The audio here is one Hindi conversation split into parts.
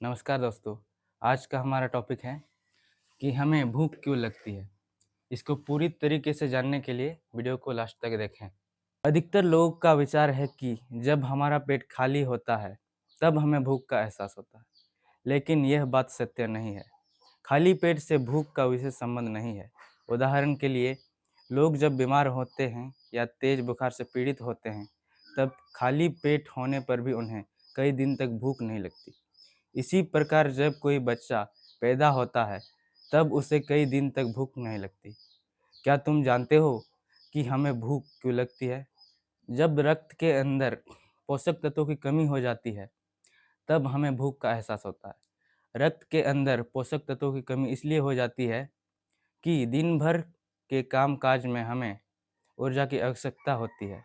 नमस्कार दोस्तों। आज का हमारा टॉपिक है कि हमें भूख क्यों लगती है। इसको पूरी तरीके से जानने के लिए वीडियो को लास्ट तक देखें। अधिकतर लोगों का विचार है कि जब हमारा पेट खाली होता है तब हमें भूख का एहसास होता है, लेकिन यह बात सत्य नहीं है। खाली पेट से भूख का विशेष संबंध नहीं है। उदाहरण के लिए, लोग जब बीमार होते हैं या तेज बुखार से पीड़ित होते हैं, तब खाली पेट होने पर भी उन्हें कई दिन तक भूख नहीं लगती। इसी प्रकार जब कोई बच्चा पैदा होता है तब उसे कई दिन तक भूख नहीं लगती। क्या तुम जानते हो कि हमें भूख क्यों लगती है? जब रक्त के अंदर पोषक तत्वों की कमी हो जाती है तब हमें भूख का एहसास होता है। रक्त के अंदर पोषक तत्वों की कमी इसलिए हो जाती है कि दिन भर के काम काज में हमें ऊर्जा की आवश्यकता होती है।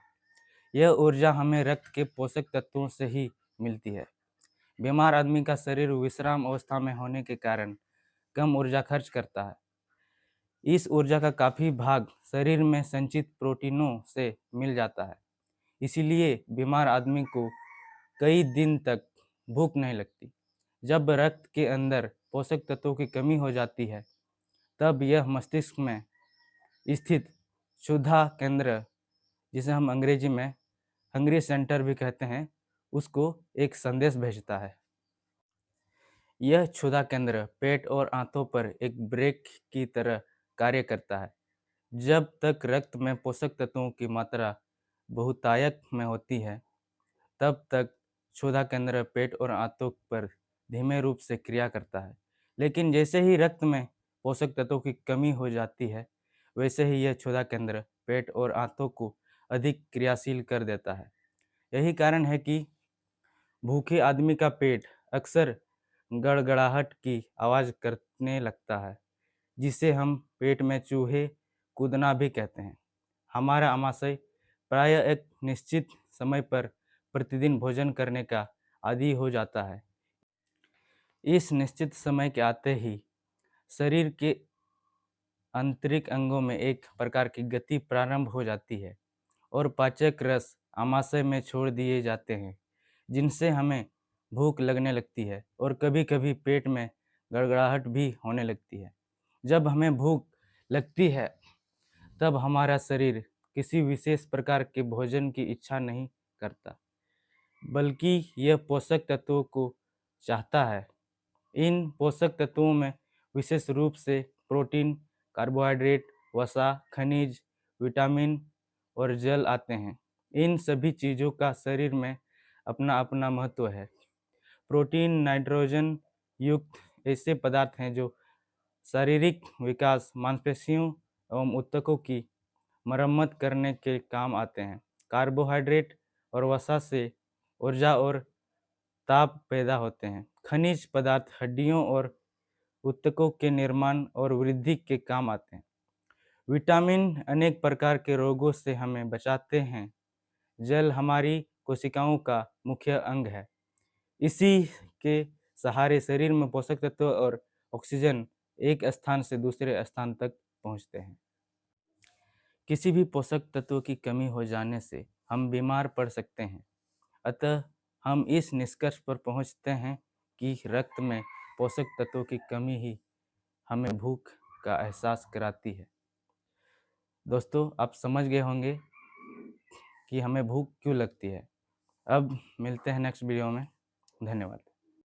यह ऊर्जा हमें रक्त के पोषक तत्वों से ही मिलती है। बीमार आदमी का शरीर विश्राम अवस्था में होने के कारण कम ऊर्जा खर्च करता है। इस ऊर्जा का काफ़ी भाग शरीर में संचित प्रोटीनों से मिल जाता है। इसीलिए बीमार आदमी को कई दिन तक भूख नहीं लगती। जब रक्त के अंदर पोषक तत्वों की कमी हो जाती है तब यह मस्तिष्क में स्थित क्षुधा केंद्र, जिसे हम अंग्रेजी में हंग्री सेंटर भी कहते हैं, उसको एक संदेश भेजता है। यह क्षुधा केंद्र पेट और आंतों पर एक ब्रेक की तरह कार्य करता है। जब तक रक्त में पोषक तत्वों की मात्रा बहुतायत में होती है, तब तक क्षुधा केंद्र पेट और आंतों पर धीमे रूप से क्रिया करता है। लेकिन जैसे ही रक्त में पोषक तत्वों की कमी हो जाती है, वैसे ही यह क्षुधा केंद्र पेट और आंतों को अधिक क्रियाशील कर देता है। यही कारण है कि भूखे आदमी का पेट अक्सर गड़गड़ाहट की आवाज़ करने लगता है, जिसे हम पेट में चूहे कूदना भी कहते हैं। हमारा आमाशय प्रायः एक निश्चित समय पर प्रतिदिन भोजन करने का आदी हो जाता है। इस निश्चित समय के आते ही शरीर के आंतरिक अंगों में एक प्रकार की गति प्रारंभ हो जाती है और पाचक रस आमाशय में छोड़ दिए जाते हैं, जिनसे हमें भूख लगने लगती है और कभी-कभी पेट में गड़गड़ाहट भी होने लगती है। जब हमें भूख लगती है, तब हमारा शरीर किसी विशेष प्रकार के भोजन की इच्छा नहीं करता, बल्कि यह पोषक तत्वों को चाहता है। इन पोषक तत्वों में विशेष रूप से प्रोटीन, कार्बोहाइड्रेट, वसा, खनिज, विटामिन और जल आते हैं। इन सभी चीज़ों का शरीर में अपना-अपना महत्व है। प्रोटीन नाइट्रोजन युक्त ऐसे पदार्थ हैं जो शारीरिक विकास, मांसपेशियों एवं ऊतकों की मरम्मत करने के काम आते हैं। कार्बोहाइड्रेट और वसा से ऊर्जा और ताप पैदा होते हैं। खनिज पदार्थ हड्डियों और ऊतकों के निर्माण और वृद्धि के काम आते हैं। विटामिन अनेक प्रकार के रोगों से हमें बचाते हैं। जल हमारी कोशिकाओं का मुख्य अंग है। इसी के सहारे शरीर में पोषक तत्व और ऑक्सीजन एक स्थान से दूसरे स्थान तक पहुंचते हैं। किसी भी पोषक तत्व की कमी हो जाने से हम बीमार पड़ सकते हैं। अतः हम इस निष्कर्ष पर पहुंचते हैं कि रक्त में पोषक तत्वों की कमी ही हमें भूख का एहसास कराती है। दोस्तों, आप समझ गए होंगे कि हमें भूख क्यों लगती है। अब मिलते हैं नेक्स्ट वीडियो में। धन्यवाद।